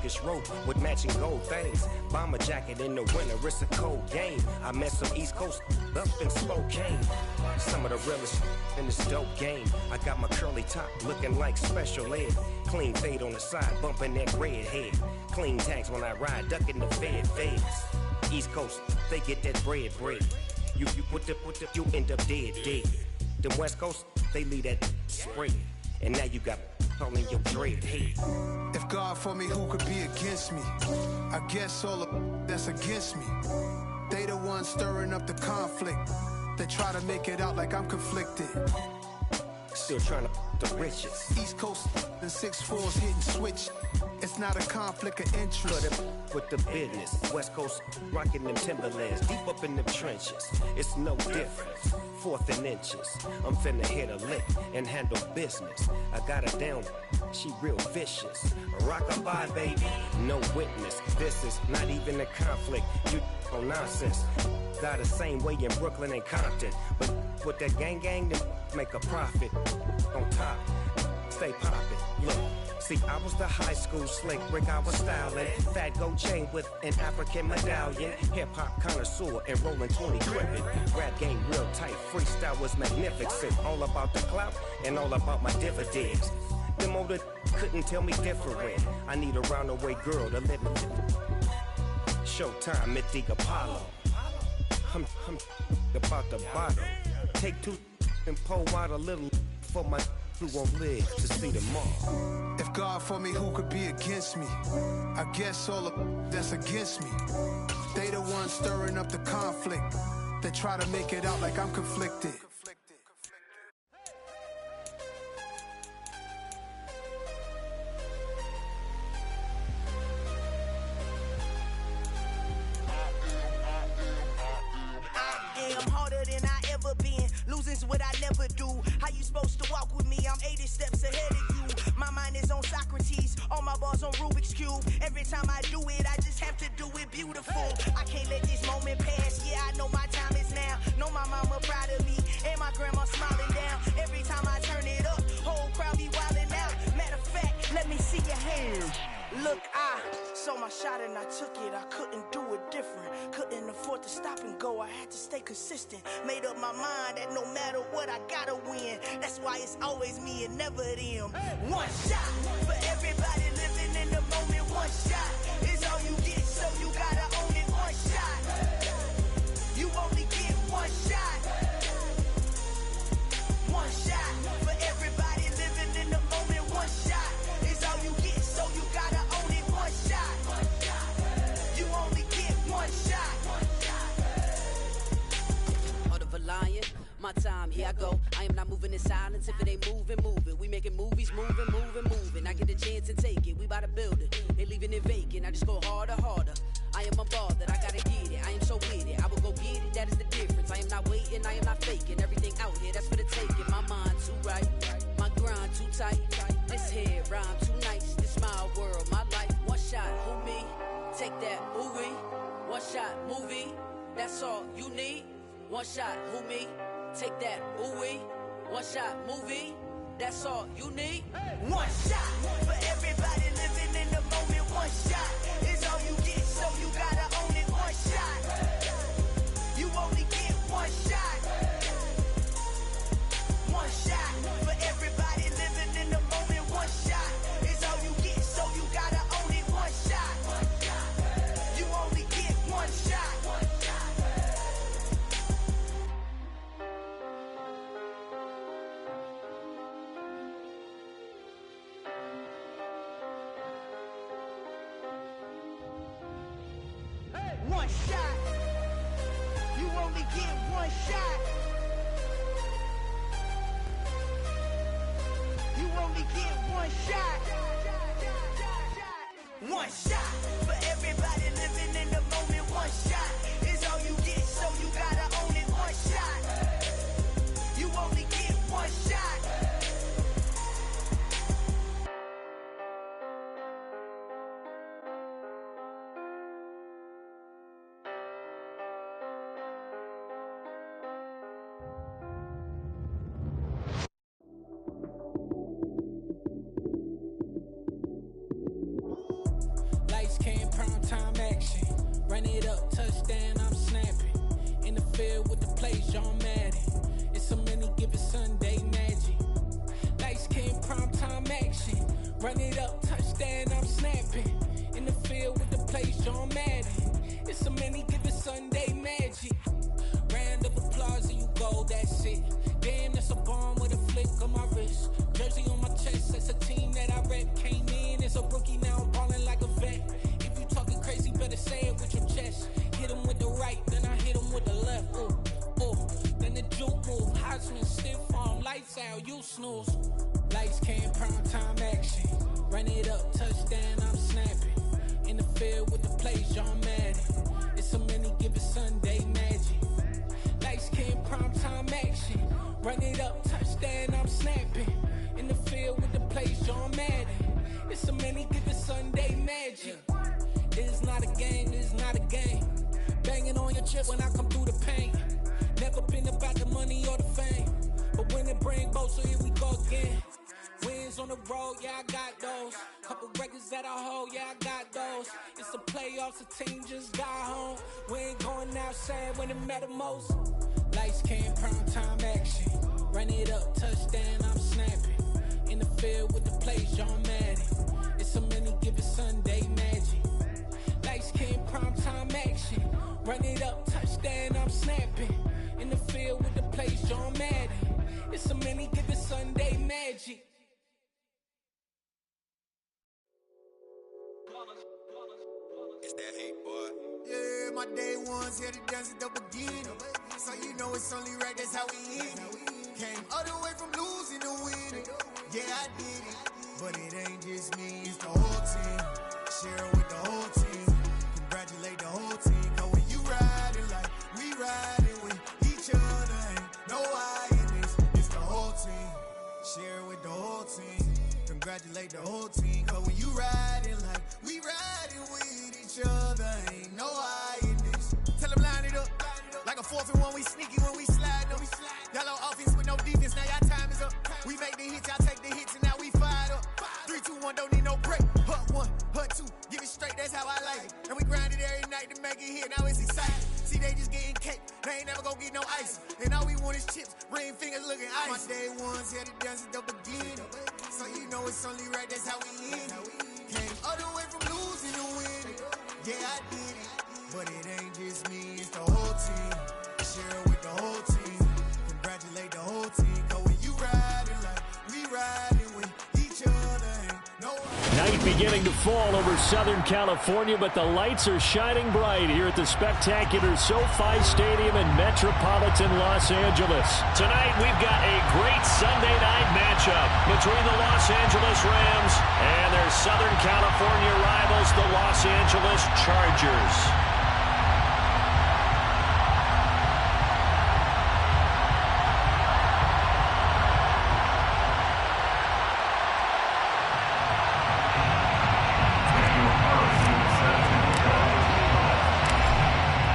Turkish rope with matching gold things. Bomber jacket in the winter, it's a cold game. I met some East Coast up in Spokane. Some of the realest in this dope game. I got my curly top looking like special ed. Clean fade on the side, bumping that red head. Clean tags when I ride, ducking the feds. East Coast, they get that bread. You put the, you end up dead. Them West Coast, they leave that spread. And now you got all in your dread head. If God for me, who could be against me? I guess all of that's against me. They the ones stirring up the conflict. They try to make it out like I'm conflicted. Still trying to the riches. East Coast and 6'4's hitting switch. It's not a conflict of interest. Cut it with the business. West Coast rocking them Timberlands, deep up in them trenches. It's no difference. Fourth and inches. I'm finna hit a lick and handle business. I got her down, she real vicious. Rockabye, baby, no witness. This is not even a conflict. You on nonsense. Got the same way in Brooklyn and Compton, but with that gang to make a profit on top. Stay poppin'. Look, see, I was the high school slick Rick, I was styling. Fat gold chain with an African medallion. Hip hop connoisseur and rolling 20 crippin'. Rap game real tight, freestyle was magnificent. All about the clout and all about my dividends. Them older couldn't tell me different. I need a roundaway girl to live in. Showtime, Mythic Apollo. I'm about the bottle. Take two and pour out a little for my who won't live to see tomorrow. If God for me, who could be against me? I guess all of that's against me. They the ones stirring up the conflict. They try to make it out like I'm conflicted. Losing's what I never do. How you supposed to walk with me? I'm 80 steps ahead of you. My mind is on Socrates, all my bars on Rubik's Cube. Every time I do it, I just have to do it beautiful. I can't let this moment pass. Yeah, I know my time is now. Know my mama proud of me, and my grandma smiling down. Every time I turn it up, whole crowd be wildin' out. Matter of fact, let me see your hands. Look, I saw my shot and I took it. I couldn't do it different. Couldn't afford to stop and go. I had to stay consistent. Made up my mind that no matter what, I gotta win. That's why it's always me and never them. One shot for everybody living in the moment. One shot is all you get, so you gotta own it. One shot. You only get one shot. One shot for everybody living in the moment. One shot is all you get, so you gotta own it. One shot. You only get one shot. Heart of a lion, my time, here I go. I am not moving in silence. If it ain't moving. We making movies, moving. I get a chance and take it. We bout to build it. They leaving it vacant. I just go harder. I am unbothered, I gotta get it. I am so with it. I will go get it. That is the difference. I am not waiting. I am not faking. Everything out here, that's for the taking. My mind too right. My grind too tight. This head rhyme too nice. This my world, my life. One shot, who me? Take that, movie. One shot, movie. That's all you need. One shot, who me? Take that, ooh-wee. One shot, movie. That's all you need. One shot for everybody living in the moment. One shot is all you get, so you gotta own it. One shot. You only get one shot. One shot for everybody living in the moment. One shot is all you get, so you gotta own it. One shot. You only get one shot. One shot. You only get one shot. You only get one shot. One shot for everybody living in the moment. One shot is all you get, so you gotta own it. One shot. You only get one shot. Run it up, touchdown, I'm snapping. In the field with the play, John Madden. It's so many, give it Sunday magic. Round of applause and you go, that's it. Damn, that's a bomb with a flick on my wrist. Jersey on my chest, that's a team that I rep. Came in as a rookie, now I'm ballin' like a vet. If you talking crazy, better say it with your chest. Hit him with the right, then I hit him with the left. Ooh, ooh, then the juke move. Heisman stiff arm, lights out, you snooze. Lights came, prime time action. Run it up, touchdown, I'm snapping. In the field with the plays, John Madden. It's so many, give it Sunday magic. Lights came, prime time action. Run it up, touchdown, I'm snapping. In the field with the plays, John Madden. It's so many, give it Sunday magic. It's not a game, it's not a game. Banging on your chip when I come through the paint. Never been about the money or the fame. But when it bring both, so here we go again. Wins on the road, yeah, I got those. Couple records that I hold, yeah, I got those. It's the playoffs, the team just got home. We ain't going outside when it matter most. Lights came, prime time action. Run it up, touchdown, I'm snapping. In the field with the plays, John Madden. It's so many, give it Sunday magic. Lights came, prime time action. Run it up, touchdown, I'm snapping. In the field with the plays, John Madden. It's so many, give it Sunday magic. It's that hate, boy. Yeah, my day ones here to dance at the beginning. So you know it's only right, that's how we end it. Came all the way from losing to winning. Yeah, I did it. But it ain't just me, it's the whole team. Share it with the whole team. Congratulate the whole team. Cause when you riding like we riding with each other, ain't no I in this. It's the whole team. Share it with the whole team. Congratulate the whole team. Cause when you riding like we riding with each other, ain't no I in this. Tell them line it up. Like a 4th and 1, we sneaky when we slide them. Yellow offense with no defense, now y'all time is up. We make the hits, y'all take the hits, and now we fired up. 3, 2, 1, don't need no break. Hut 1, hut 2, give it straight, that's how I like it. And we grind it every night to make it hit, now it's exciting. See, they just getting cake, they ain't never gonna get no ice. And all we want is chips, ring fingers looking ice. My day ones here to dance at the beginning. So you know it's only right, that's how we end it. Came all the way from losing to winning. Yeah, I did it. But it ain't just me, it's the whole team. Share it with the whole team. Congratulate the whole team. Cause when you riding like we riding with each other, ain't no Night beginning to fall over Southern California, but the lights are shining bright here at the spectacular SoFi Stadium in metropolitan Los Angeles. Tonight we've got a great Sunday night matchup between the Los Angeles Rams and their Southern California rivals, the Los Angeles Chargers.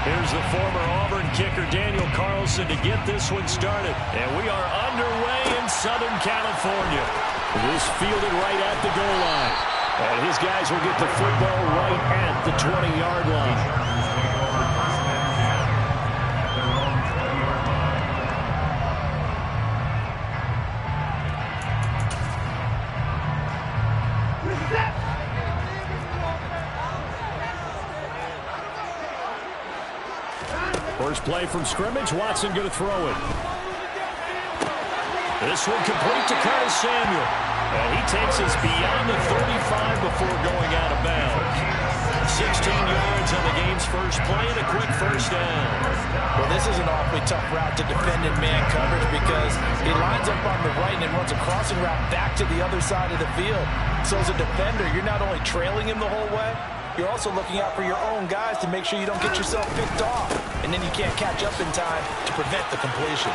Here's the former Auburn kicker, Daniel Carlson, to get this one started. And we are underway in Southern California. This fielded right at the goal line. And his guys will get the football right at the 20-yard line. First play from scrimmage, Watson going to throw it. This one complete to Curtis Samuel. And he takes us beyond the 35 before going out of bounds. 16 yards on the game's first play and a quick first down. Well, this is an awfully tough route to defend in man coverage because he lines up on the right and then runs a crossing route back to the other side of the field. So as a defender, you're not only trailing him the whole way, you're also looking out for your own guys to make sure you don't get yourself picked off. And then you can't catch up in time to prevent the completion.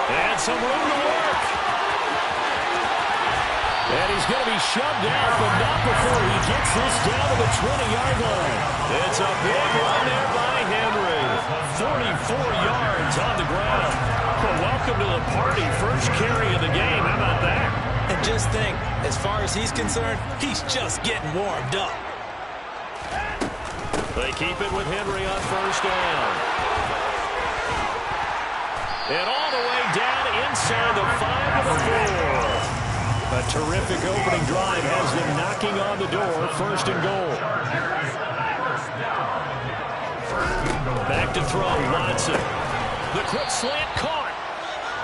And some room to work. And he's going to be shoved out, but not before he gets this down to the 20-yard line. It's a big run there by Henry. 44 yards on the ground. Well, welcome to the party. First carry of the game. How about that? And just think, as far as he's concerned, he's just getting warmed up. They keep it with Henry on first down. And all the way down inside the 5 to the 4. A terrific opening drive has them knocking on the door. First and goal. Back to throw, Watson. The quick slant caught.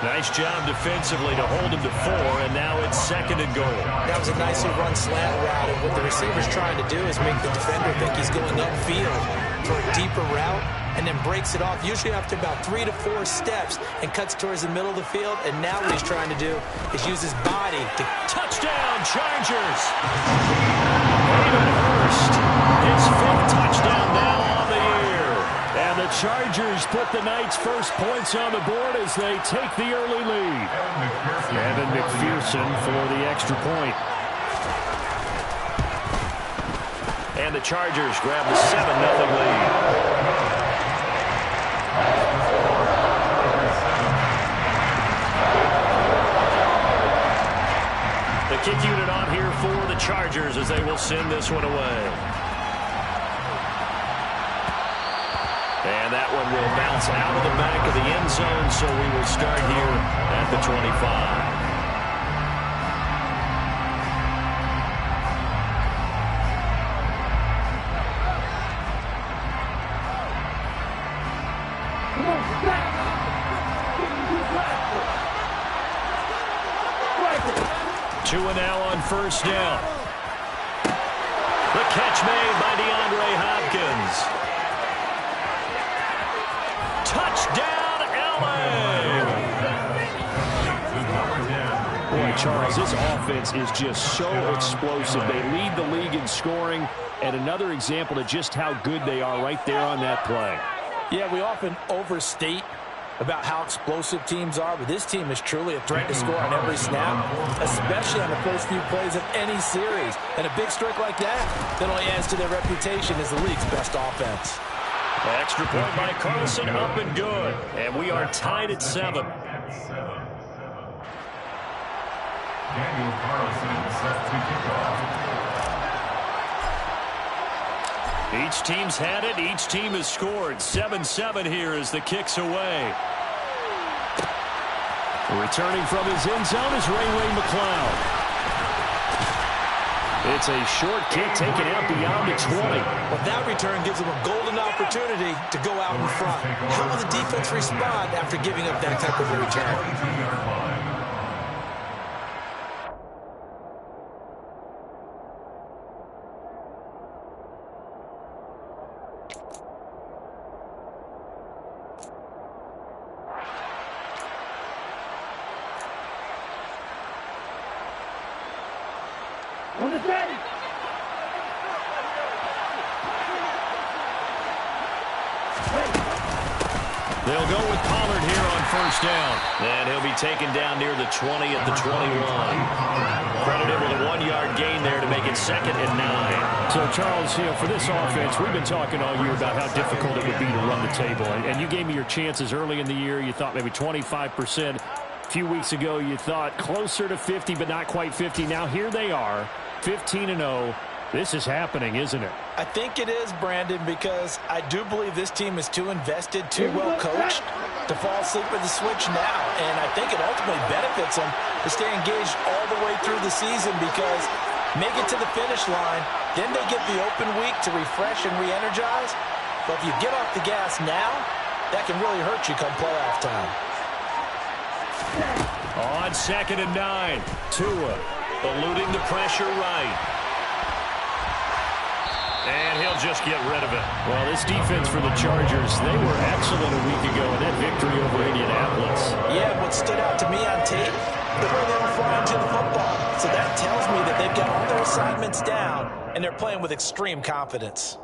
Nice job defensively to hold him to 4, and now it's second and goal. That was a nicely run slant route, and what the receiver's trying to do is make the defender think he's going upfield for a deeper route, and then breaks it off, usually after about 3 to 4 steps, and cuts towards the middle of the field. And now what he's trying to do is use his body to... Touchdown, Chargers! Hayden Hurst, his 5th touchdown now on the year. And the Chargers put the Knights' first points on the board as they take the early lead. Evan McPherson for the extra point. And the Chargers grab the 7-0 lead. The kick unit on here for the Chargers as they will send this one away. And that one will bounce out of the back of the end zone, so we will start here at the 25. Tua now on first down. The catch made by DeAndre Hopkins. Touchdown, LA! Boy, Charles, this offense is just so explosive. They lead the league in scoring, and another example of just how good they are right there on that play. Yeah, we often overstate about how explosive teams are, but this team is truly a threat to score on every snap, especially on the first few plays of any series. And a big streak like that only adds to their reputation as the league's best offense. Extra point by Carlson, up and good. And we are tied at 7. Daniel Carlson set to kick off. Each team's had it. Each team has scored. 7-7 here as the kick's away. Returning from his end zone is Ray McCloud. It's a short kick taken out beyond the 20. Well, that return gives them a golden opportunity to go out in front. How will the defense respond after giving up that type of a return? They'll go with Pollard here on first down. And he'll be taken down near the 20 at the 21. Credited with a 1-yard gain there to make it 2nd and 9. So, Charles, for this offense, we've been talking all year about how difficult it would be to run the table. And you gave me your chances early in the year. You thought maybe 25%. A few weeks ago, you thought closer to 50, but not quite 50. Now, here they are, 15-0. This is happening, isn't it? I think it is, Brandon, because I do believe this team is too invested, too well coached to fall asleep at the switch now. And I think it ultimately benefits them to stay engaged all the way through the season because make it to the finish line, then they get the open week to refresh and re-energize. But if you get off the gas now, that can really hurt you come playoff time. On 2nd and 9, Tua eluding the pressure right. And he'll just get rid of it. Well, this defense for the Chargers, they were excellent a week ago in that victory over Indianapolis. Yeah, what stood out to me on tape, the way they were flying to the football. So that tells me that they've got all their assignments down, and they're playing with extreme confidence.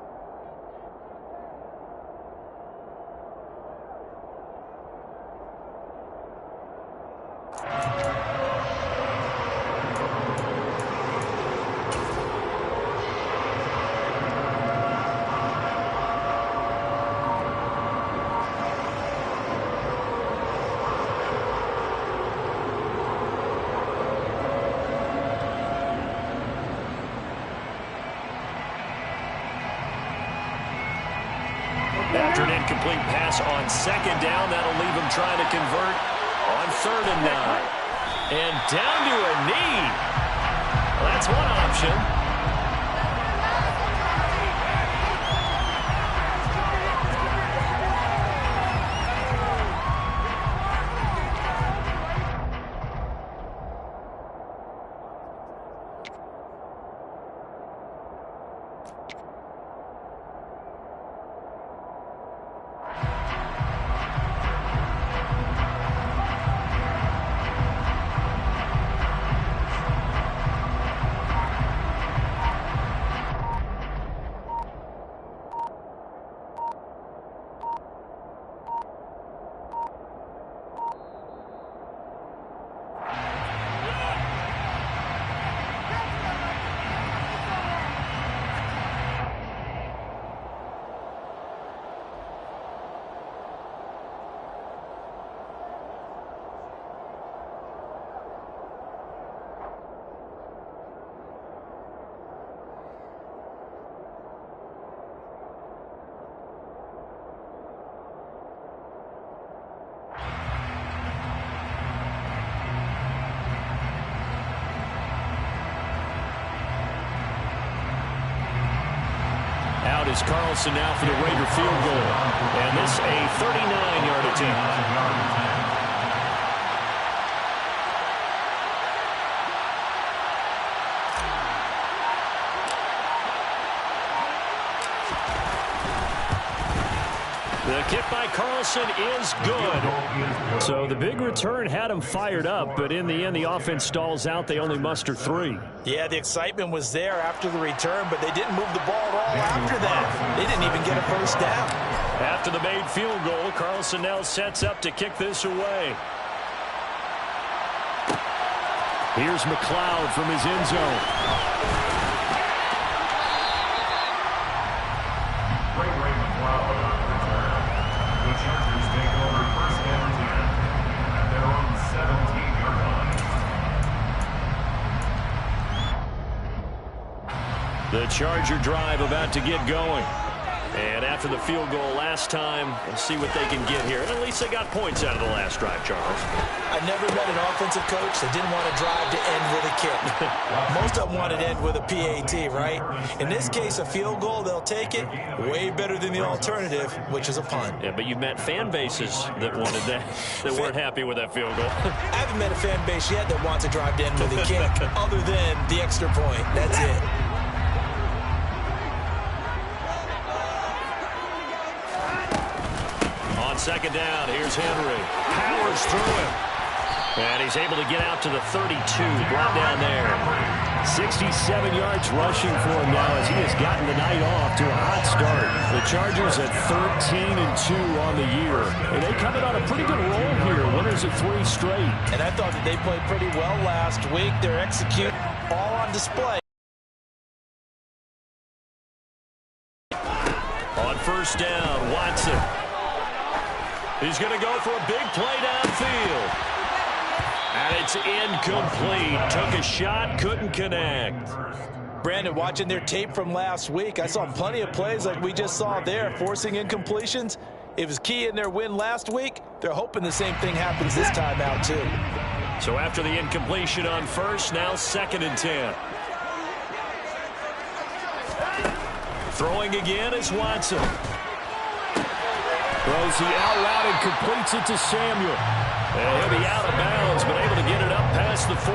After an incomplete pass on 2nd down, that'll leave him trying to convert on 3rd and 9. And down to a knee. Well, that's one option. Out is Carlson now for the Raider field goal. And this a 39-yard attempt. The kick by Carlson is good. So the big return had him fired up, but in the end, the offense stalls out. They only muster 3. Yeah, the excitement was there after the return, but they didn't move the ball at all after that. They didn't even get a first down. After the made field goal, Carlson now sets up to kick this away. Here's McLeod from his end zone. The Charger drive about to get going. And after the field goal last time, we'll see what they can get here. And at least they got points out of the last drive, Charles. I never met an offensive coach that didn't want to drive to end with a kick. Most of them want to end with a PAT, right? In this case, a field goal, they'll take it. Way better than the alternative, which is a punt. Yeah, but you've met fan bases that wanted that, that weren't happy with that field goal. I haven't met a fan base yet that wants to drive to end with a kick, other than the extra point. That's it. On second down, here's Henry. Powers through him. And he's able to get out to the 32, brought down there. 67 yards rushing for him now as he has gotten the night off to a hot start. The Chargers at 13-2 on the year. And they coming on a pretty good roll here. Winners of 3 straight. And I thought that they played pretty well last week. They're executing all on display. On first down, Watson. He's going to go for a big play downfield. And it's incomplete. Took a shot, couldn't connect. Brandon, watching their tape from last week, I saw plenty of plays like we just saw there, forcing incompletions. It was key in their win last week. They're hoping the same thing happens this time out, too. So after the incompletion on first, now 2nd and 10. Throwing again is Watson. Throws the out route and completes it to Samuel. And he'll be out of bounds, but able to get it up past the 45.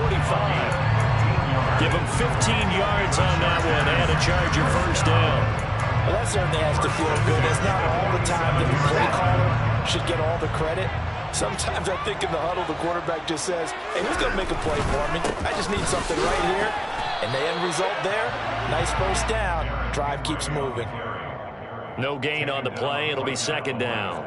Give him 15 yards on that one and a Charger first down. Well, that certainly has to feel good. It's not all the time that the play caller should get all the credit. Sometimes I think in the huddle, the quarterback just says, hey, who's going to make a play for me? I just need something right here. And the end result there, nice first down. Drive keeps moving. No gain on the play. It'll be 2nd down.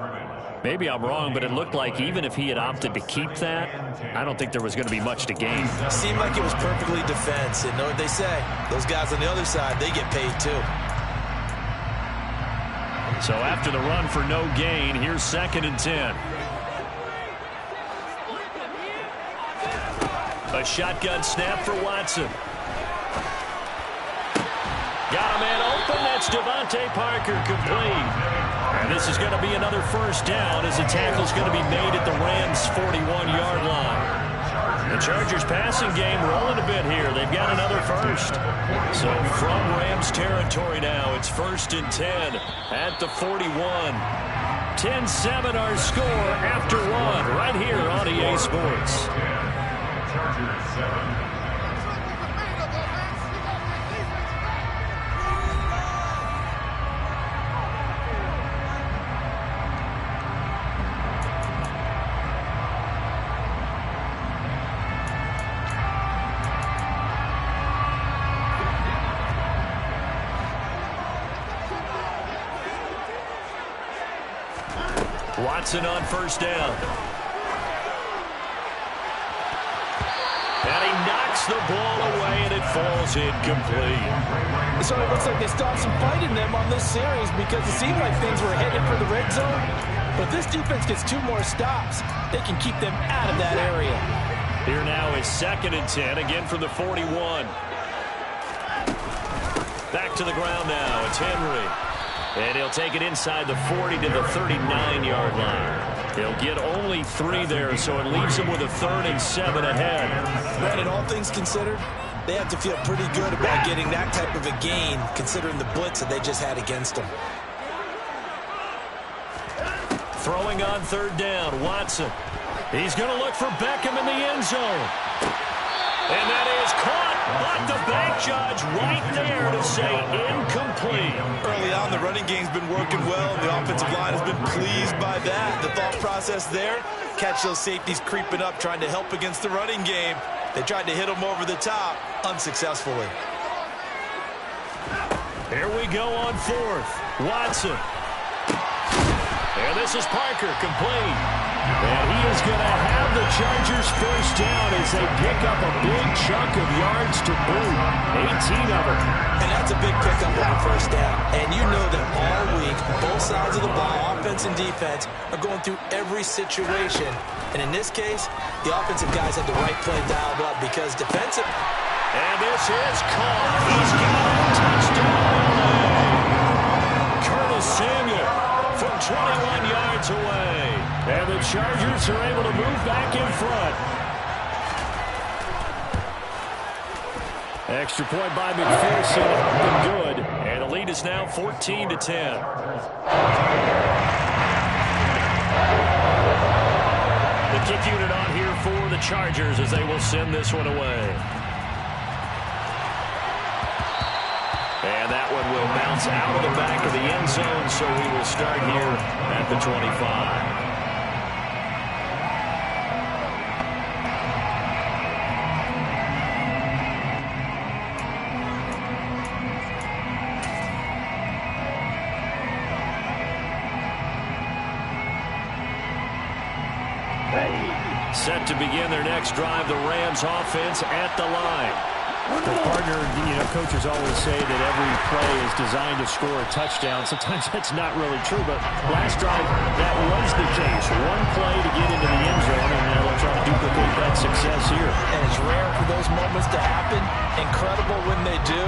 Maybe I'm wrong, but it looked like even if he had opted to keep that, I don't think there was going to be much to gain. Seemed like it was perfectly defense. And know what they say? Those guys on the other side, they get paid too. So after the run for no gain, here's 2nd and 10. A shotgun snap for Watson. Got a man open. That's Devontae Parker, complete. And this is going to be another first down as the tackle's going to be made at the Rams' 41-yard line. The Chargers passing game rolling a bit here. They've got another first. So from Rams territory now, it's 1st and 10 at the 41. 10-7 our score after one right here on EA Sports. Chargers 7. Watson on first down. And he knocks the ball away, and it falls incomplete. So it looks like they stopped some fight in them on this series because it seemed like things were headed for the red zone. But if this defense gets 2 more stops, they can keep them out of that area. Here now is 2nd and 10, again from the 41. Back to the ground now. It's Henry. And he'll take it inside the 40 to the 39-yard line. He'll get only 3 there, so it leaves him with a 3rd and 7 ahead. Brandon, all things considered, they have to feel pretty good about getting that type of a gain, considering the blitz that they just had against them. Throwing on 3rd down, Watson. He's going to look for Beckham in the end zone. And that is caught, but the bank judge right there to say incomplete. Early on, the running game's been working well, and the offensive line has been pleased by that. The thought process there, catch those safeties creeping up, trying to help against the running game. They tried to hit them over the top, unsuccessfully. Here we go on 4th. Watson. And this is Parker, complete. And he is going to have the Chargers first down as they pick up a big chunk of yards to boot. 18 of them. And that's a big pickup of a first down. And you know that all week, both sides of the ball, offense and defense, are going through every situation. And in this case, the offensive guys had the right play dialed up because defensive... And this is caught. He's got a touchdown. Curtis Samuel from 21 yards away. And the Chargers are able to move back in front. Extra point by McPherson, up and good. And the lead is now 14-10. The kick unit on here for the Chargers as they will send this one away. And that one will bounce out of the back of the end zone, so we will start here at the 25. Set to begin their next drive, the Rams offense at the line. The partner, coaches always say that every play is designed to score a touchdown. Sometimes that's not really true, but last drive, that was the case. One play to get into the end zone, and now they'll try to duplicate that success here. And it's rare for those moments to happen. Incredible when they do.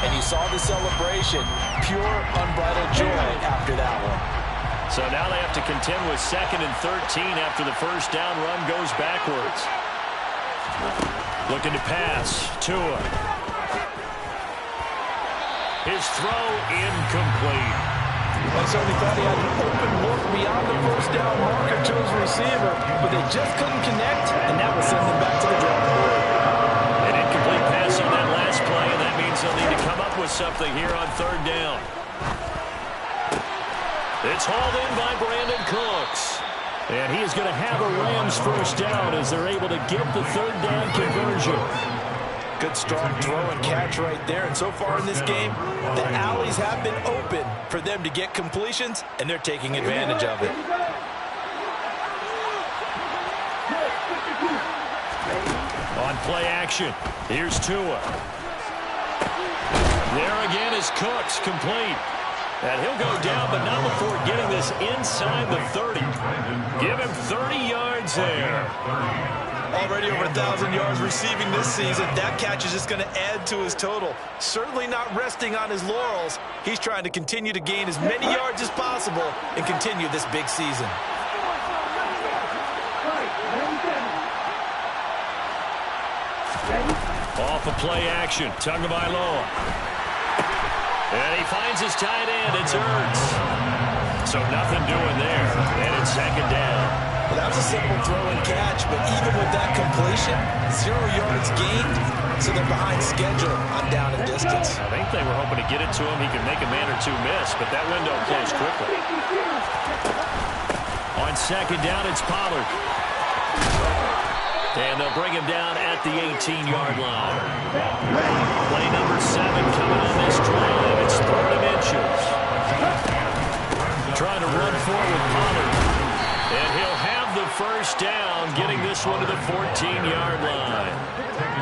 And you saw the celebration. Pure, unbridled joy after that one. So now they have to contend with 2nd and 13 after the first down run goes backwards. Looking to pass. Tua. His throw incomplete. I certainly thought he had an open look beyond the first down marker to his receiver, but they just couldn't connect, and that will send them back to the drawing board. An incomplete pass on that last play, and that means they'll need to come up with something here on 3rd down. It's hauled in by Brandon Cooks. And he is going to have a Rams first down as they're able to get the 3rd down conversion. Good strong throw and catch right there. And so far in this game, the alleys have been open for them to get completions, and they're taking advantage of it. On play action, here's Tua. There again is Cooks, complete. And he'll go down, but not before getting this inside the 30. Give him 30 yards there. Already over 1,000 yards receiving this season. That catch is just going to add to his total. Certainly not resting on his laurels. He's trying to continue to gain as many yards as possible and continue this big season. Off of play action. Tagovailoa. And he finds his tight end. It's Ertz. So nothing doing there. And it's second down. Well, that was a simple throw and catch, but even with that completion, 0 yards gained, so they're behind schedule on down and distance. I think they were hoping to get it to him. He could make a man or two miss, but that window closed quickly. On second down, it's Pollard. And they'll bring him down at the 18-yard line. Play number 7 coming on this drive. It's 3rd and inches. Trying to run forward with Pollard. And he'll have the first down, getting this one to the 14-yard line.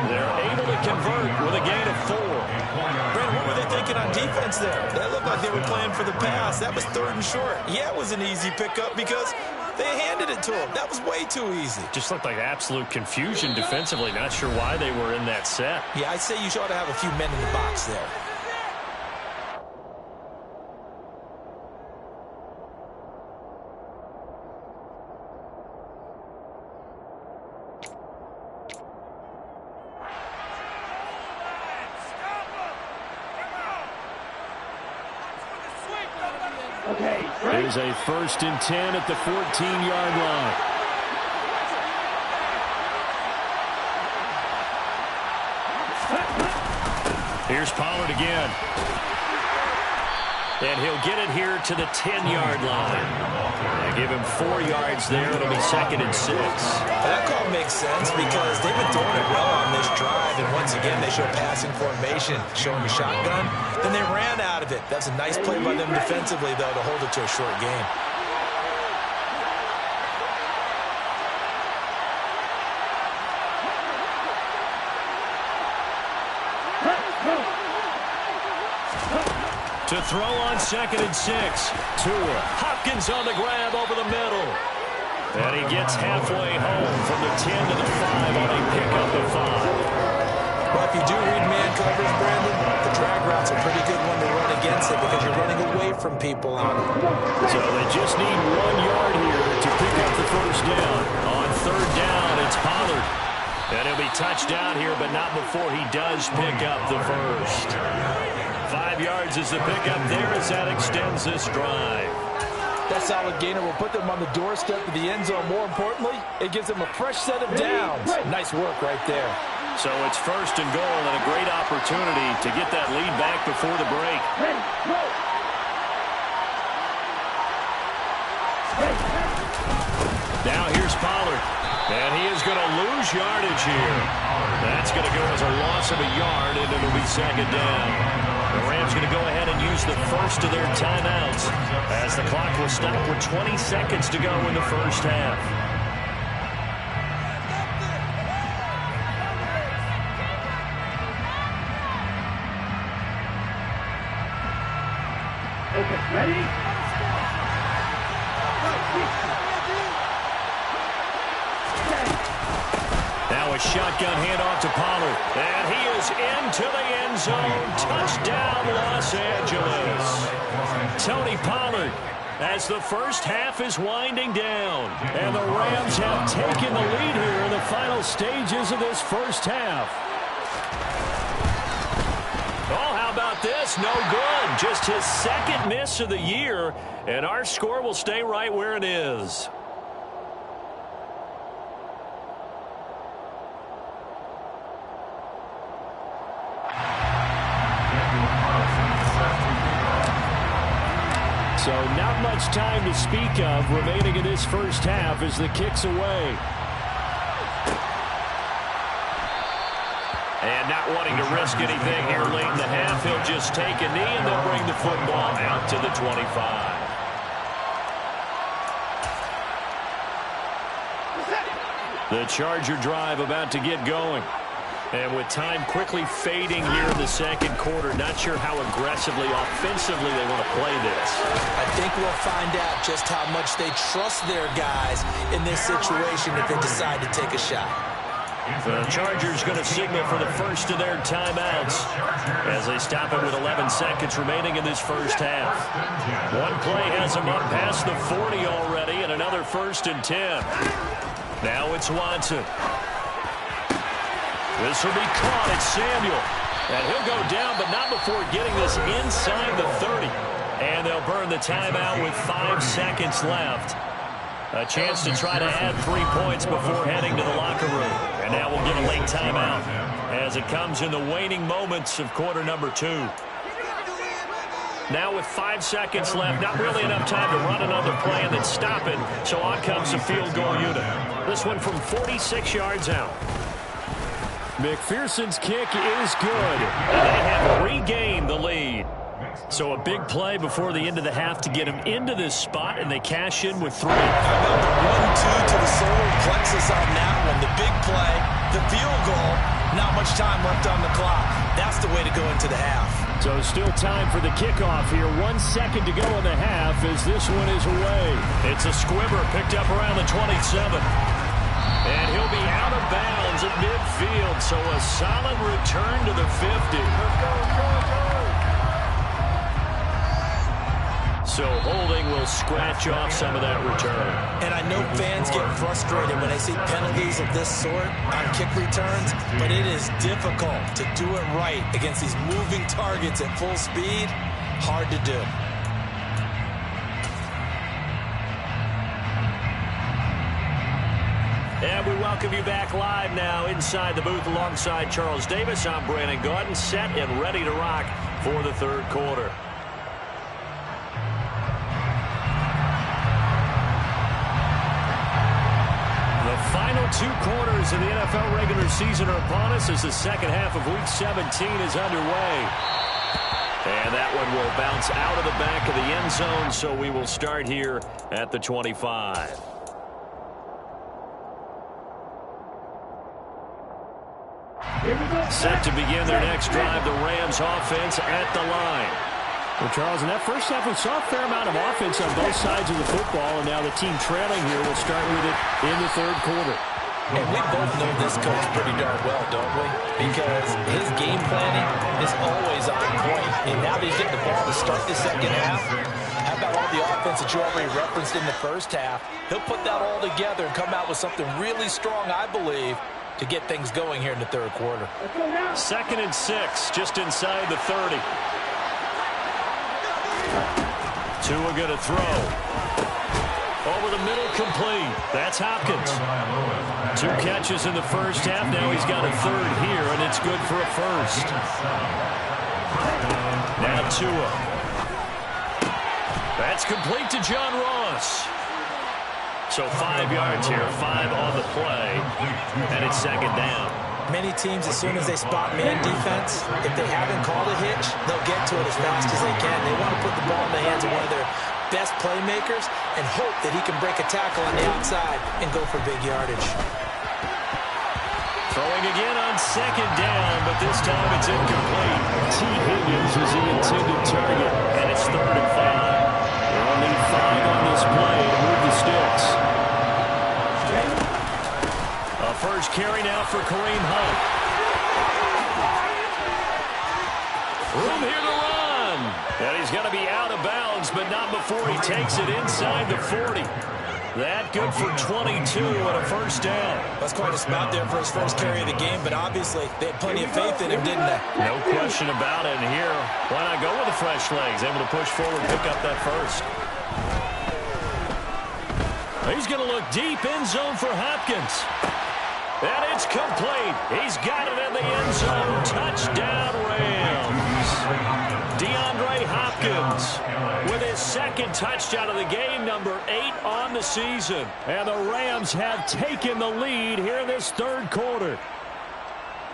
They're able to convert with a gain of 4. Brandon, what were they thinking on defense there? That looked like they were playing for the pass. That was 3rd and short. Yeah, it was an easy pickup because they handed it to him. That was way too easy. Just looked like absolute confusion defensively. Not sure why they were in that set. Yeah, I'd say you ought to have a few men in the box there. There's a 1st and 10 at the 14-yard line. Here's Pollard again. And he'll get it here to the 10-yard line. They give him 4 yards there. It'll be 2nd and 6. That call makes sense because they've been throwing it well on this drive. And once again, they show passing formation, showing a shotgun. Then they ran out of it. That's a nice play by them defensively, though, to hold it to a short gain. To throw on 2nd and 6. Tua. Hopkins on the grab over the middle. And he gets halfway home from the 10 to the 5 on a pickup of 5. Well, if you do read man coverage, Brandon, the drag route's a pretty good one to run against it because you're running away from people on it. So they just need 1 yard here to pick up the first down. On 3rd down, it's Pollard. And he'll be touchdown here, but not before he does pick up the first. 5 yards is the pickup there as that extends this drive. That solid gainer will put them on the doorstep of the end zone. More importantly, it gives them a fresh set of downs. Nice work right there. So it's 1st and goal and a great opportunity to get that lead back before the break. Now here's Pollard. And he is going to lose yardage here. That's going to go as a loss of a yard, and it'll be 2nd down. The Rams going to go ahead and use the first of their timeouts as the clock will stop with 20 seconds to go in the first half. Okay, ready? Now a shotgun handoff to Pollard. And he is into the end zone. Touchdown, Los Angeles. Tony Pollard as the first half is winding down. And the Rams have taken the lead here in the final stages of this first half. Oh, how about this? No good. Just his 2nd miss of the year. And our score will stay right where it is. So not much time to speak of remaining in this first half as the kick's away. And not wanting to risk anything here late in the half, he'll just take a knee and they'll bring the football out to the 25. The Charger drive about to get going. And with time quickly fading here in the 2nd quarter, not sure how aggressively, offensively they want to play this. I think we'll find out just how much they trust their guys in this situation if they decide to take a shot. The Chargers going to signal for the first of their timeouts as they stop it with 11 seconds remaining in this first half. One play has them up past the 40 already and another 1st and 10. Now it's Watson. This will be caught. It's Samuel. And he'll go down, but not before getting this inside the 30. And they'll burn the timeout with 5 seconds left. A chance to try to add 3 points before heading to the locker room. And now we'll get a late timeout as it comes in the waning moments of quarter number 2. Now with 5 seconds left, not really enough time to run another play and then stop it. So on comes the field goal unit. This one from 46 yards out. McPherson's kick is good. And they have regained the lead. So a big play before the end of the half to get them into this spot, and they cash in with 3. How about the 1-2 to the solar plexus on that one? The big play, the field goal, not much time left on the clock. That's the way to go into the half. So still time for the kickoff here. 1 second to go in the half as this one is away. It's a squibber picked up around the 27. And he'll be out of bounds at midfield. So a solid return to the 50. So holding will scratch off some of that return. And I know fans get frustrated when they see penalties of this sort on kick returns, but it is difficult to do it right against these moving targets at full speed. Hard to do. And we welcome you back live now inside the booth alongside Charles Davis. I'm Brandon Gaudin, set and ready to rock for the third quarter. The final 2 quarters of the NFL regular season are upon us as the second half of Week 17 is underway. And that one will bounce out of the back of the end zone, so we will start here at the 25. Set to begin their next drive, the Rams offense at the line. Well, Charles, in that first half, we saw a fair amount of offense on both sides of the football, and now the team trailing here will start with it in the third quarter. And we both know this coach pretty darn well, don't we? Because his game planning is always on point. And now that he's getting the ball to start the second half, how about all the offense that you already referenced in the first half? He'll put that all together and come out with something really strong, I believe, to get things going here in the third quarter. 2nd and 6, just inside the 30. Tua going to throw. Over the middle, complete. That's Hopkins. 2 catches in the first half. Now he's got a third here, and it's good for a first. Now Tua. That's complete to John Ross. So 5 yards here, 5 on the play, and it's second down. Many teams, as soon as they spot man defense, if they haven't called a hitch, they'll get to it as fast as they can. They want to put the ball in the hands of one of their best playmakers and hope that he can break a tackle on the outside and go for big yardage. Throwing again on second down, but this time it's incomplete. T. Higgins is the intended target, and it's 3rd and 5. They'll need 5 on this play to move the sticks. A first carry now for Kareem Hunt. Room here to run. And he's going to be out of bounds, but not before he takes it inside the 40. That good for 22 and a first down. That's quite a spot there for his first carry of the game, but obviously they had plenty of faith in him, didn't they? No question about it. And here, why not go with the fresh legs? Able to push forward, pick up that first. He's going to look deep, end zone for Hopkins. And it's complete. He's got it in the end zone. Touchdown, Rams. DeAndre Hopkins with his 2nd touchdown of the game, number 8 on the season. And the Rams have taken the lead here in this third quarter.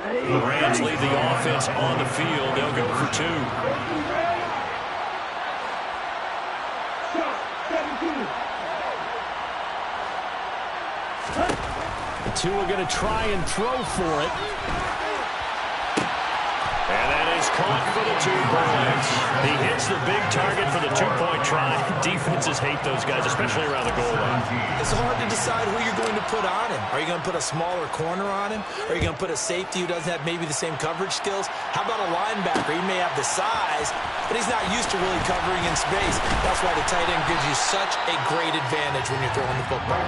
The Rams lead the offense on the field. They'll go for 2. Tua going to try and throw for it. And that is caught for the 2 points. He hits the big target for the 2-point try. Defenses hate those guys, especially around the goal line. It's hard to decide who you're going to put on him. Are you going to put a smaller corner on him? Are you going to put a safety who doesn't have maybe the same coverage skills? How about a linebacker? He may have the size, but he's not used to really covering in space. That's why the tight end gives you such a great advantage when you're throwing the football.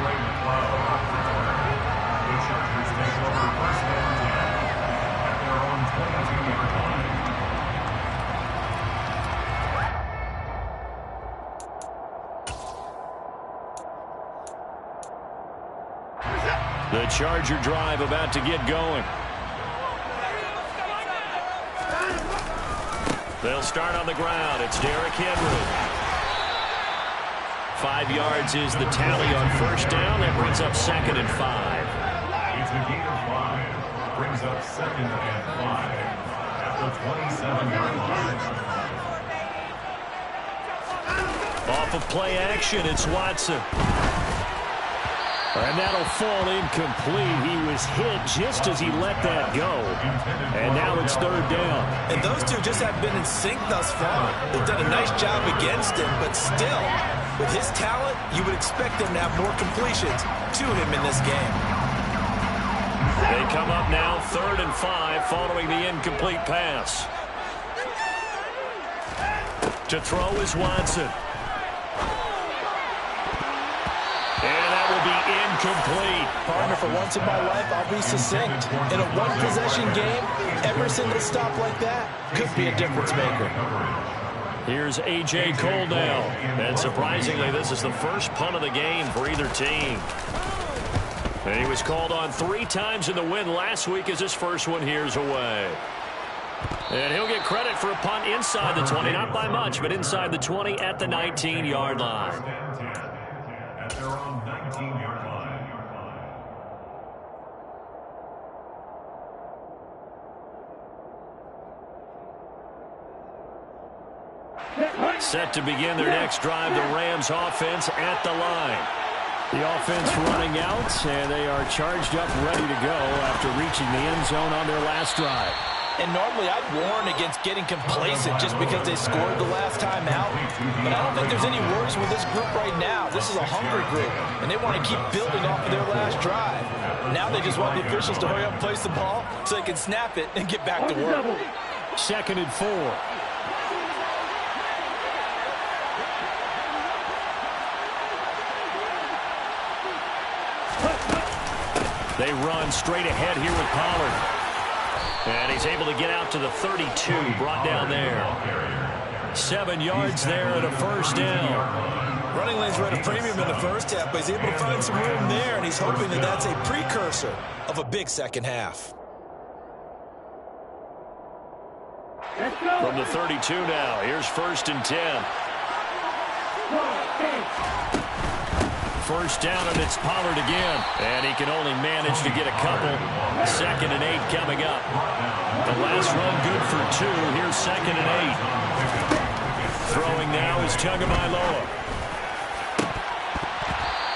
The Charger drive about to get going. They'll start on the ground. It's Derrick Henry. 5 yards is the tally on first down. That brings up 2nd and 5. It's a gain of 5. Brings up 2nd and 5. At the 27-yard line. Off of play action, it's Watson. And that'll fall incomplete. He was hit just as he let that go. And now it's 3rd down. And those two just have been in sync thus far. They've done a nice job against him, but still, with his talent, you would expect them to have more completions to him in this game. They come up now 3rd and 5 following the incomplete pass. To throw is Watson. And that will be incomplete. Partner, for once in my life, I'll be succinct. In a one-possession game, every single stop like that could be a difference maker. Here's A.J. Cole now. And surprisingly, this is the first punt of the game for either team. And he was called on 3 times in the win last week as his first one here's away. And he'll get credit for a punt inside the 20. Not by much, but inside the 20 at the 19-yard line. At their own 19-yard line. Set to begin their next drive, the Rams offense at the line. The offense running out, and they are charged up, ready to go after reaching the end zone on their last drive. And normally I'd warn against getting complacent just because they scored the last time out. But I don't think there's any worries with this group right now. This is a hungry group, and they want to keep building off of their last drive. Now they just want the officials to hurry up and place the ball so they can snap it and get back to work. 2nd and 4. They run straight ahead here with Pollard. And he's able to get out to the 32, brought down there. 7 yards there and a 1st down. Running lanes were at a premium in the first half, but he's able to find some room there, and he's hoping that that's a precursor of a big second half. From the 32 now, here's 1st and 10. 1st down, and it's Pollard again. And he can only manage to get a couple. 2nd and 8 coming up. The last run good for 2. Here's 2nd and 8. Throwing now is Tagovailoa.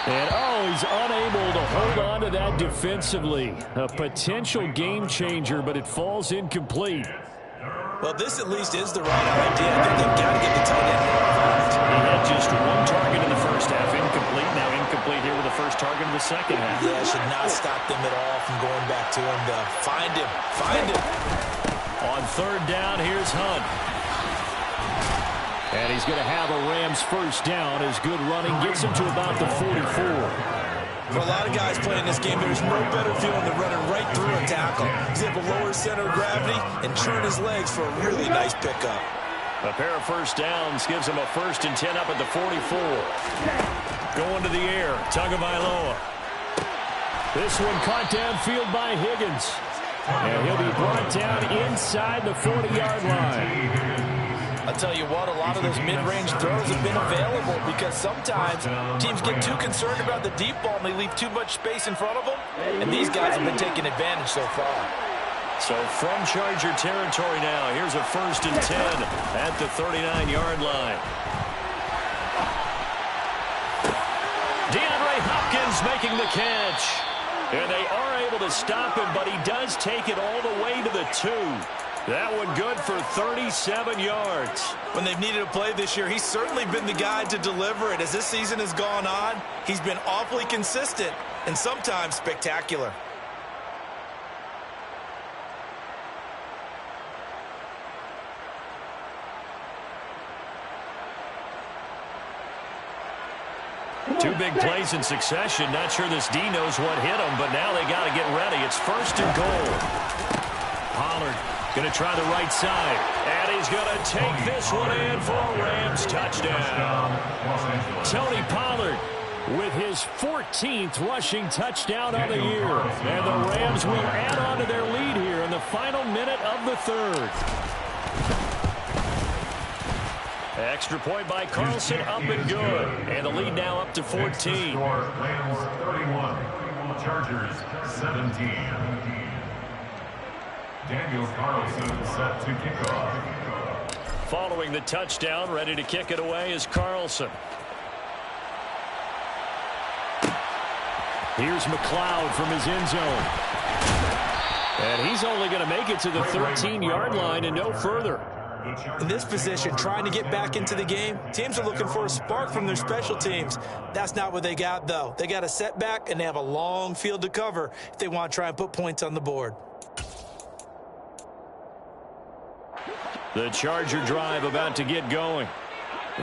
And, he's unable to hold on to that defensively. A potential game changer, but it falls incomplete. Well, this at least is the right idea. I think they've got to get the tight end involved. He had just 1 target in the first half, incomplete. Now incomplete here with the first target in the second half. Yeah, should not stop them at all from going back to him. Find him. Find him. On 3rd down, here's Hunt. And he's going to have a Rams 1st down as good running gets him to about the 44. For a lot of guys playing this game, there's no better feeling than running right through a tackle. He's able to lower his center of gravity and turn his legs for a really nice pickup. A pair of 1st downs gives him a 1st and 10 up at the 44. Going to the air, Tagovailoa. This one caught downfield by Higgins. And he'll be brought down inside the 40-yard line. I'll tell you what, a lot of those mid-range throws have been available because sometimes teams get too concerned about the deep ball and they leave too much space in front of them. And these guys have been taking advantage so far. So from Charger territory now, here's a 1st and 10 at the 39-yard line. DeAndre Hopkins making the catch. And they are able to stop him, but he does take it all the way to the 2. That one good for 37 yards. When they've needed a play this year, he's certainly been the guy to deliver it. As this season has gone on, he's been awfully consistent and sometimes spectacular. Two big plays in succession. Not sure this D knows what hit him, but now they got to get ready. It's 1st and goal. Pollard going to try the right side. And he's going to take this one in for a Rams touchdown. Tony Pollard with his 14th rushing touchdown on the year. And the Rams will add on to their lead here in the final minute of the third. Extra point by Carlson, up and good. And the lead now up to 14. Rams 31, Chargers 17. Daniel Carlson set to kick off. Following the touchdown, ready to kick it away is Carlson. Here's McLeod from his end zone. And he's only going to make it to the 13-yard line and no further. In this position, trying to get back into the game, teams are looking for a spark from their special teams. That's not what they got, though. They got a setback, and they have a long field to cover if they want to try and put points on the board. The Charger drive about to get going.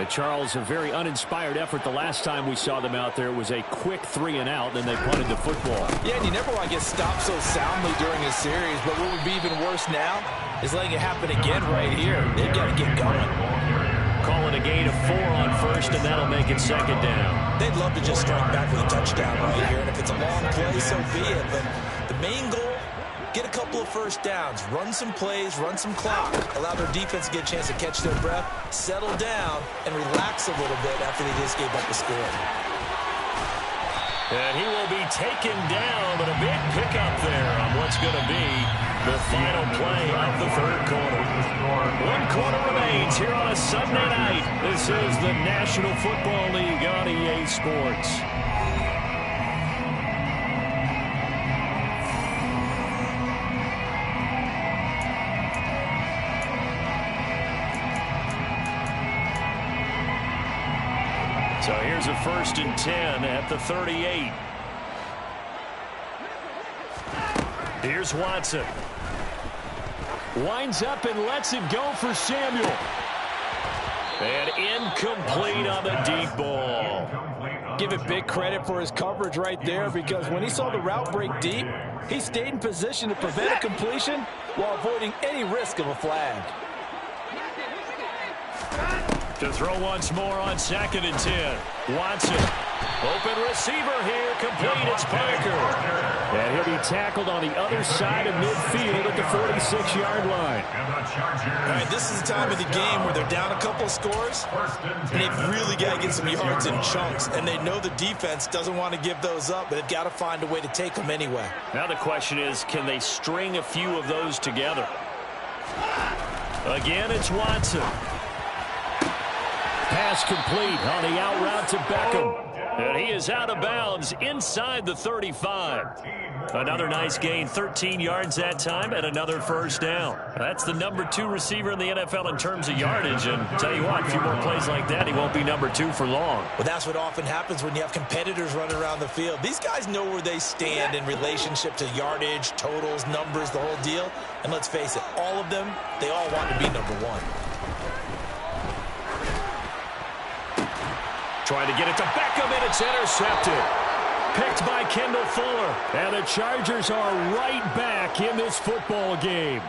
Charles, a very uninspired effort the last time we saw them out there. It was a quick 3-and-out, then they punted the football. Yeah, and you never want to get stopped so soundly during a series, but what would be even worse now is letting it happen again right here. They've got to get going. Call it a gain of 4 on first, and that'll make it second down. They'd love to just strike back with a touchdown right here, and if it's a long play, so be it. But the main goal, get a couple of first downs, run some plays, run some clock, allow their defense to get a chance to catch their breath, settle down, and relax a little bit after they just gave up a score. And he will be taken down, but a big pickup there on what's going to be the final play of the third quarter. 1 quarter remains here on a Sunday night. This is the National Football League on EA Sports. So here's a 1st and 10 at the 38. Here's Watson. Winds up and lets it go for Samuel. And incomplete on the deep ball. Give it big credit for his coverage right there, because when he saw the route break deep, he stayed in position to prevent a completion while avoiding any risk of a flag. To throw once more on 2nd and 10. Watson. Open receiver here. Complete. It's Parker. And he'll be tackled on the other side of midfield at the 46-yard line. All right, this is the time of the game where they're down a couple of scores, and they've really got to get some yards in chunks, and they know the defense doesn't want to give those up, but they've got to find a way to take them anyway. Now the question is, can they string a few of those together? Again, it's Watson. Pass complete on the out route to Beckham. And he is out of bounds inside the 35. Another nice gain, 13 yards that time, and another first down. That's the number 2 receiver in the NFL in terms of yardage. And tell you what, a few more plays like that, he won't be number 2 for long. Well, that's what often happens when you have competitors running around the field. These guys know where they stand in relationship to yardage, totals, numbers, the whole deal. And let's face it, all of them, they all want to be number 1. Trying to get it to Beckham, and it's intercepted. Picked by Kendall Fuller. And the Chargers are right back in this football game.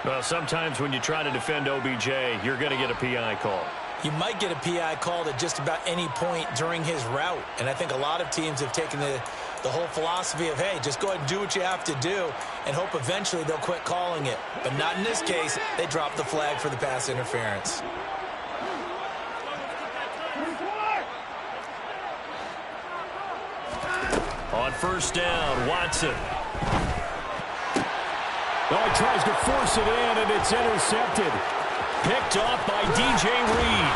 Well, sometimes when you try to defend OBJ, you're going to get a PI call. You might get a PI called at just about any point during his route. And I think a lot of teams have taken the whole philosophy of, hey, just go ahead and do what you have to do and hope eventually they'll quit calling it. But not in this case. They dropped the flag for the pass interference. On first down, Watson. Oh, he tries to force it in, and it's intercepted. Picked off by DJ Reed.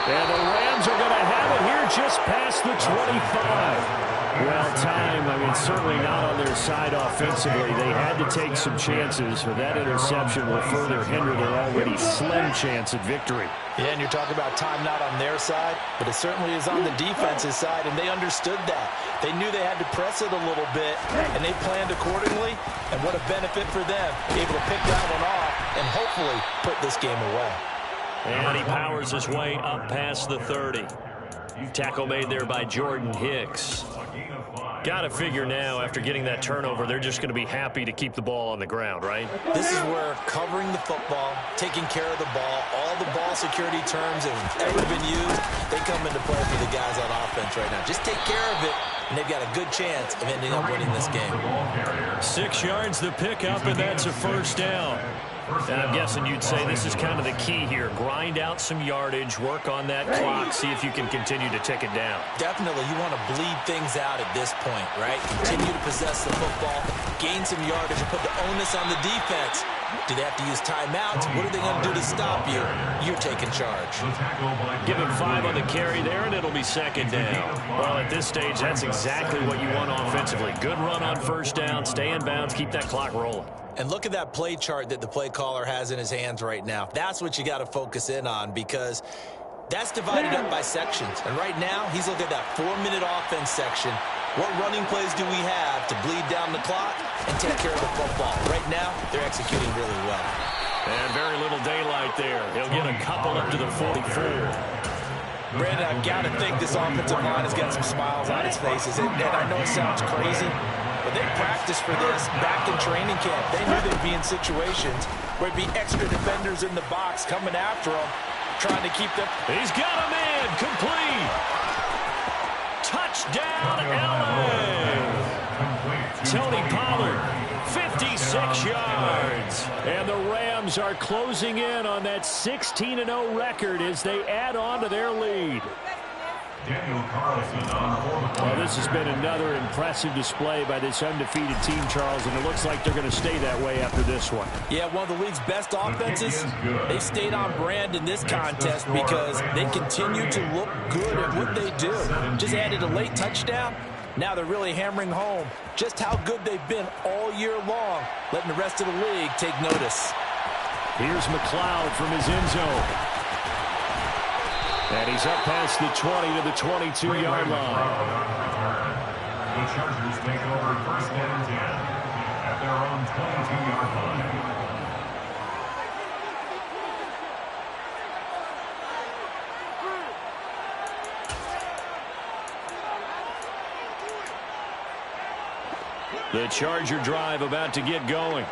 And the Rams are going to have it here just past the 25. Well, time, certainly not on their side offensively. They had to take some chances, but that interception will further hinder their already slim chance at victory. Yeah, and you're talking about time not on their side, but it certainly is on the defense's side, and they understood that. They knew they had to press it a little bit, and they planned accordingly, and what a benefit for them, able to pick that one off and hopefully put this game away. And he powers his way up past the 30. Tackle made there by Jordan Hicks. Got to figure now, after getting that turnover, they're just going to be happy to keep the ball on the ground, right? This is where covering the football, taking care of the ball, all the ball security terms that have ever been used, they come into play for the guys on offense right now. Just take care of it, and they've got a good chance of ending up winning this game. 6 yards the pickup, and that's a first down. And I'm guessing you'd say this is kind of the key here. Grind out some yardage, work on that clock, see if you can continue to tick it down. Definitely. You want to bleed things out at this point, right? Continue to possess the football, gain some yardage, and put the onus on the defense. Do they have to use timeouts? What are they going to do to stop you? You're taking charge. Give him 5 on the carry there, and it'll be second down. Well, at this stage, that's exactly what you want offensively. Good run on first down, stay in bounds, keep that clock rolling. And look at that play chart that the play caller has in his hands right now. That's what you got to focus in on, because that's divided up by sections. And right now, he's looking at that 4-minute offense section. What running plays do we have to bleed down the clock and take care of the football? Right now, they're executing really well. And very little daylight there. He'll get a couple up to the 44. Brandon, I've got to think this offensive line has got some smiles on its faces. And I know it sounds crazy, but they practiced for this back in training camp. They knew they'd be in situations where there'd be extra defenders in the box coming after them, trying to keep them. He's got a man complete. Touchdown, LA. Tony Pollard, 56 yards. And the Rams are closing in on that 16-0 record as they add on to their lead. Well, this has been another impressive display by this undefeated team, Charles, and it looks like they're going to stay that way after this one. Yeah, one of the league's best offenses. They stayed on brand in this contest because they continue to look good at what they do. Just added a late touchdown. Now they're really hammering home just how good they've been all year long, letting the rest of the league take notice. Here's McLeod from his end zone. And he's up past the 20 to the 22-yard line. The Chargers take over first and 10 at their own 22-yard line. The Charger drive about to get going.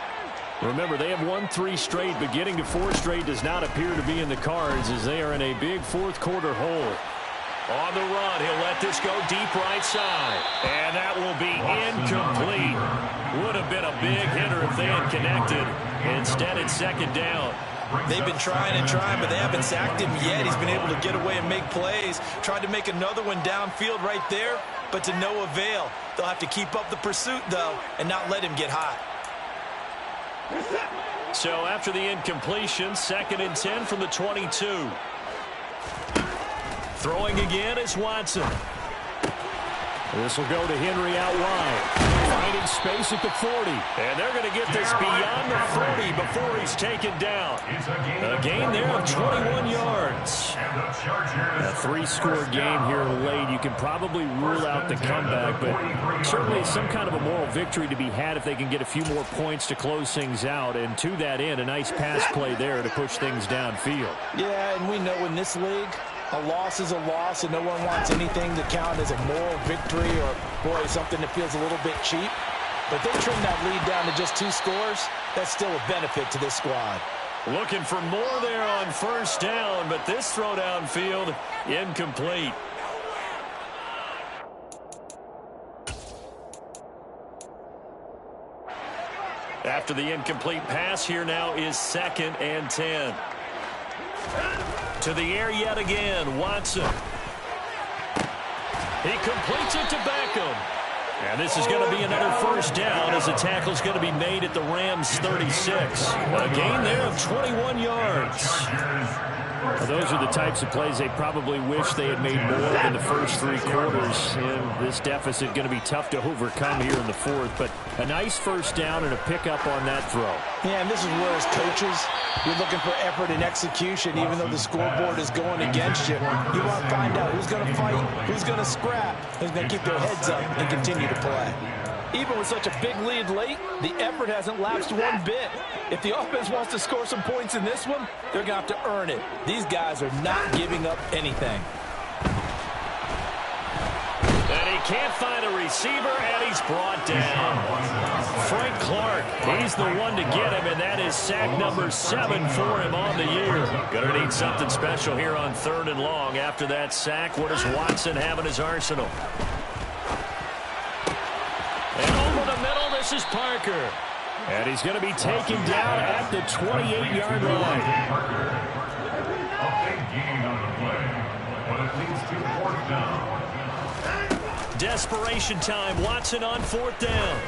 Remember, they have won 3 straight, but getting to 4 straight does not appear to be in the cards as they are in a big fourth-quarter hole. On the run, he'll let this go deep right side. And that will be incomplete. Would have been a big hitter if they had connected. Instead, it's second down. They've been trying and trying, but they haven't sacked him yet. He's been able to get away and make plays. Tried to make another one downfield right there, but to no avail. They'll have to keep up the pursuit, though, and not let him get hot. So after the incompletion, second and 10 from the 22. Throwing again is Watson. This will go to Henry out wide. Finding space at the 40. And they're going to get this beyond the 40 before he's taken down. A gain there of 21 yards. A 3-score game here late. You can probably rule out the comeback, but certainly some kind of a moral victory to be had if they can get a few more points to close things out. And to that end, a nice pass play there to push things downfield. Yeah, and we know in this league, a loss is a loss, and no one wants anything to count as a moral victory or, boy, something that feels a little bit cheap. But they trim that lead down to just 2 scores. That's still a benefit to this squad. Looking for more there on first down, but this throw downfield, incomplete. After the incomplete pass, here now is second and 10. To the air yet again, Watson. He completes it to Beckham. And this is going to be another first down as the tackle's going to be made at the Rams' 36. A gain there of 21 yards. Well, those are the types of plays they probably wish they had made more in the first 3 quarters. And this deficit going to be tough to overcome here in the 4th. But a nice first down and a pickup on that throw. Yeah, and this is where as coaches, you're looking for effort and execution, even though the scoreboard is going against you. You want to find out who's going to fight, who's going to scrap, who's going to keep their heads up and continue to play. Even with such a big lead late, the effort hasn't lapsed one bit. If the offense wants to score some points in this one, they're going to have to earn it. These guys are not giving up anything. And he can't find a receiver, and he's brought down. Frank Clark, he's the one to get him, and that is sack number 7 for him on the year. Going to need something special here on 3rd and long. After that sack, what does Watson have in his arsenal? And over the middle, this is Parker. And he's going to be taken down at the 28-yard line. A big gain on the play, but it leads to 4th down. Desperation time. Watson on 4th down.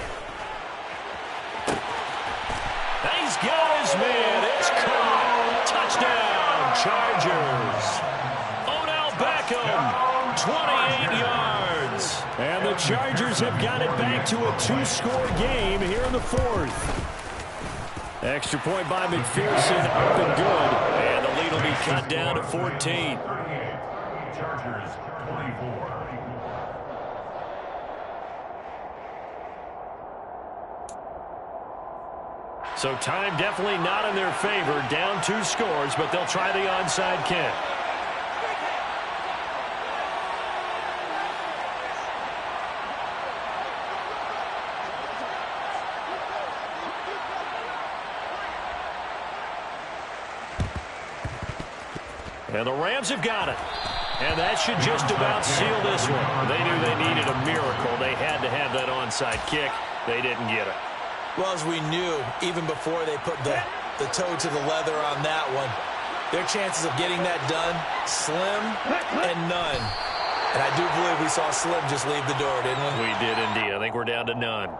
And he's got his man. It's caught. Touchdown, Chargers. Odell Beckham, 28 yards. And the Chargers have got it back to a 2-score game here in the 4th. Extra point by McPherson, up and good. And the lead will be cut down to 14. Chargers 24. So time definitely not in their favor. Down 2 scores, but they'll try the onside kick. And the Rams have got it. And that should just about seal this one. They knew they needed a miracle. They had to have that onside kick. They didn't get it. Well, as we knew, even before they put the toe to the leather on that one, their chances of getting that done, slim and none. And I do believe we saw Slim just leave the door, didn't we? We did indeed. I think we're down to none.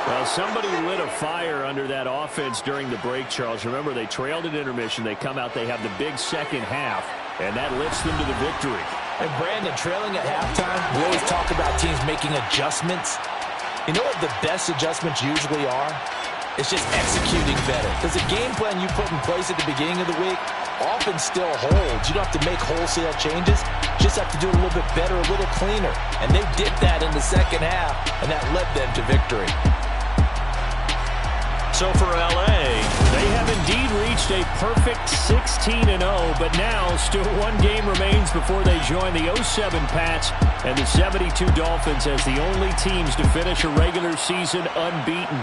Well, somebody lit a fire under that offense during the break, Charles. Remember, they trailed at intermission. They come out, they have the big second half, and that lifts them to the victory. And Brandon, trailing at halftime, we always talk about teams making adjustments. You know what the best adjustments usually are? It's just executing better. Because the game plan you put in place at the beginning of the week often still holds. You don't have to make wholesale changes. You just have to do it a little bit better, a little cleaner. And they did that in the second half, and that led them to victory. So for L.A., they have indeed reached a perfect 16-0, but now still one game remains before they join the 07 Pats and the 72 Dolphins as the only teams to finish a regular season unbeaten.